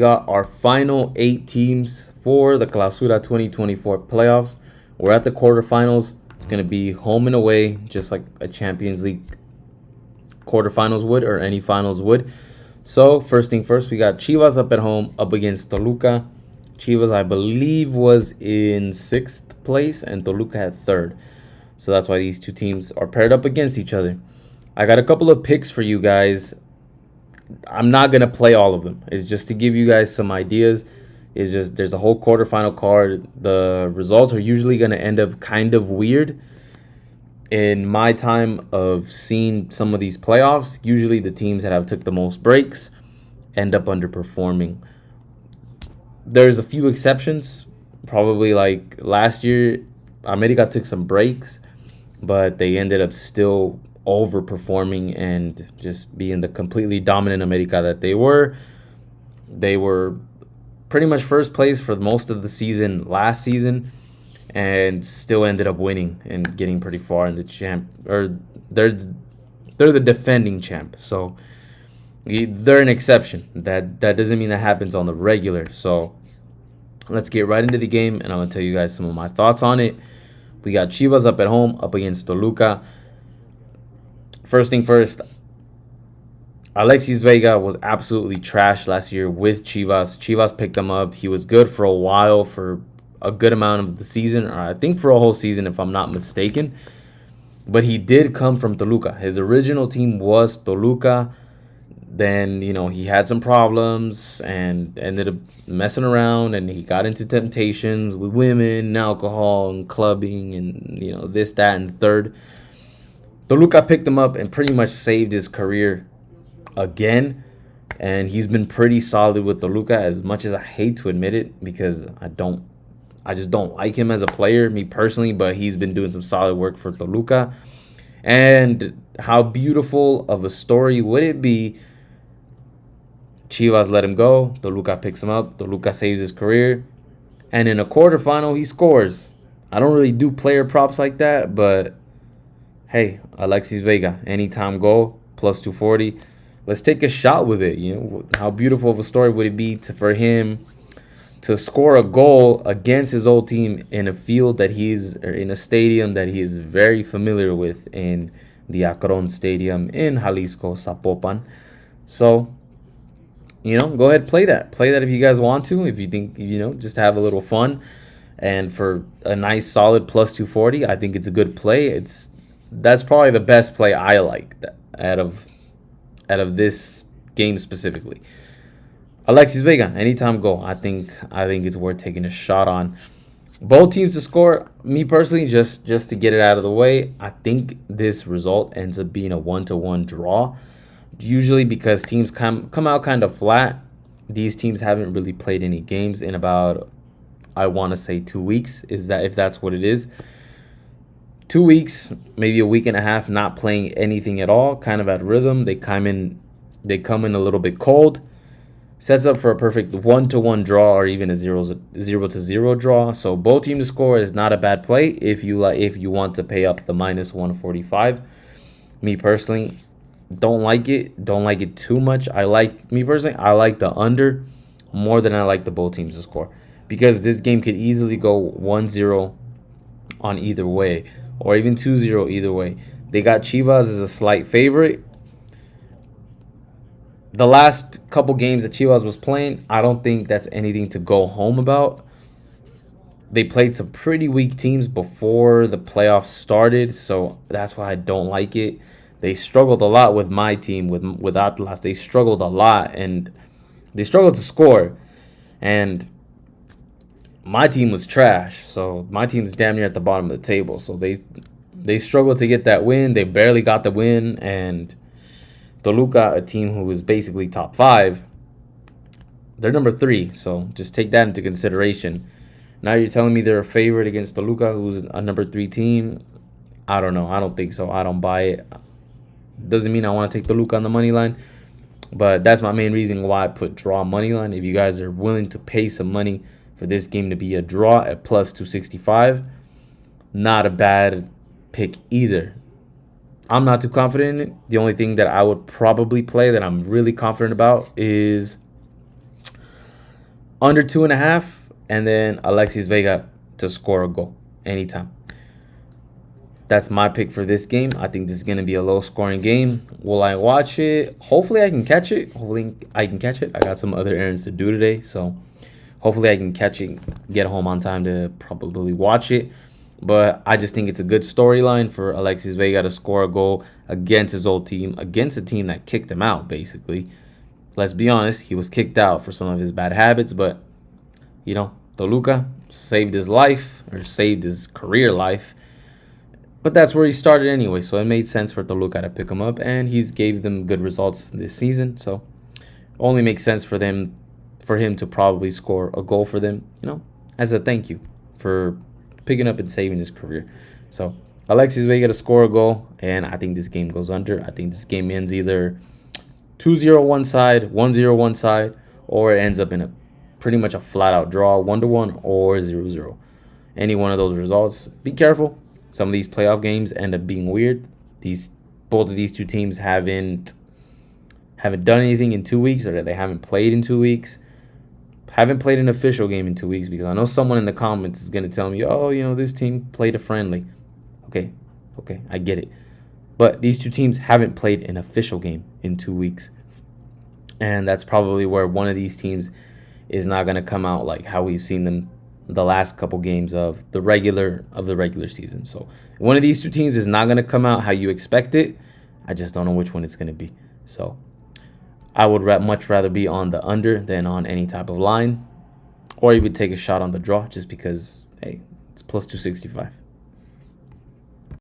Got our final 8 teams for the Clausura 2024 playoffs. We're at the quarterfinals. It's going to be home and away, just like a Champions League quarterfinals would or any finals would. So, first thing first, we got Chivas up at home up against Toluca. Chivas, I believe, was in 6th place and Toluca had 3rd. So that's why these two teams are paired up against each other. I got a couple of picks for you guys. I'm not going to play all of them. It's just to give you guys some ideas. It's just there's a whole quarterfinal card. The results are usually going to end up kind of weird. In my time of seeing some of these playoffs, usually the teams that have took the most breaks end up underperforming. There's a few exceptions. Probably like last year, America took some breaks, but they ended up still overperforming and just being the completely dominant America that they were. They were pretty much first place for most of the season last season and still ended up winning and getting pretty far in the champ, or they're the defending champ. So they're an exception. That doesn't mean that happens on the regular. So let's get right into the game and I'm going to tell you guys some of my thoughts on it. We got Chivas up at home up against Toluca. First thing first, Alexis Vega was absolutely trash last year with Chivas. Chivas picked him up. He was good for a while, for a good amount of the season, or I think for a whole season if I'm not mistaken. But he did come from Toluca. His original team was Toluca. Then, he had some problems and ended up messing around, and he got into temptations with women and alcohol and clubbing and, this, that, and the third. Toluca picked him up and pretty much saved his career again. And he's been pretty solid with Toluca, as much as I hate to admit it, because I just don't like him as a player, me personally, but he's been doing some solid work for Toluca. And how beautiful of a story would it be? Chivas let him go. Toluca picks him up. Toluca saves his career. And in a quarterfinal, he scores. I don't really do player props like that, but hey, Alexis Vega, anytime goal, plus 240. Let's take a shot with it. How beautiful of a story would it be for him to score a goal against his old team in a field that in a stadium that he is very familiar with, in the Akron Stadium in Jalisco, Zapopan. So, go ahead, play that. Play that if you guys want to. If you think, just to have a little fun. And for a nice solid plus 240, I think it's a good play. That's probably the best play I like out of this game specifically. Alexis Vega, anytime goal. I think it's worth taking a shot on. Both teams to score. Me personally, just to get it out of the way, I think this result ends up being a 1-1 draw. Usually because teams come out kind of flat. These teams haven't really played any games in about, I want to say, 2 weeks. If that's what it is. 2 weeks, maybe a week and a half, not playing anything at all, kind of at rhythm. They come in a little bit cold. Sets up for a perfect 1-1 draw or even a 0-0 draw. So both teams to score is not a bad play if you want to pay up the minus 145. Me personally, don't like it. Don't like it too much. I like the under more than I like the both teams to score, because this game could easily go 1-0 on either way, or even 2-0 either way. They got Chivas as a slight favorite. The last couple games that Chivas was playing, I don't think that's anything to go home about. They played some pretty weak teams before the playoffs started, so that's why I don't like it. They struggled a lot with my team, with Atlas. They struggled a lot, and they struggled to score. And my team was trash, so my team's damn near at the bottom of the table. So they struggled to get that win. They barely got the win, and Toluca, a team who is basically top 5, they're number 3. So just take that into consideration. Now you're telling me they're a favorite against Toluca, who's a number 3 team? I don't know. I don't think so. I don't buy it. Doesn't mean I want to take Toluca on the money line, but that's my main reason why I put draw money line. If you guys are willing to pay some money for this game to be a draw at plus 265, not a bad pick either. I'm not too confident in it. The only thing that I would probably play that I'm really confident about is under 2.5, and then Alexis Vega to score a goal anytime. That's my pick for this game. I think this is going to be a low scoring game. Will I watch it? Hopefully I can catch it. Hopefully I can catch it. I got some other errands to do today, so hopefully I can catch it, get home on time to probably watch it. But I just think it's a good storyline for Alexis Vega to score a goal against his old team, against a team that kicked him out, basically. Let's be honest, he was kicked out for some of his bad habits, but, Toluca saved his life, or saved his career life. But that's where he started anyway, so it made sense for Toluca to pick him up, and he's gave them good results this season, so it only makes sense for him to probably score a goal for them, as a thank you for picking up and saving his career. So Alexis Vega to score a goal, and I think this game goes under. I think this game ends either 2-0 one side, 1-0 one side, or it ends up in a pretty much a flat-out draw, 1-1 or 0-0. Any one of those results. Be careful. Some of these playoff games end up being weird. Both of these two teams haven't done anything in 2 weeks, or they haven't played in 2 weeks. Haven't played an official game in 2 weeks, because I know someone in the comments is going to tell me, oh, this team played a friendly. Okay, I get it. But these two teams haven't played an official game in 2 weeks. And that's probably where one of these teams is not going to come out like how we've seen them the last couple games of the regular season. So one of these two teams is not going to come out how you expect it. I just don't know which one it's going to be. So I would much rather be on the under than on any type of line, or even take a shot on the draw, just because, hey, it's plus 265.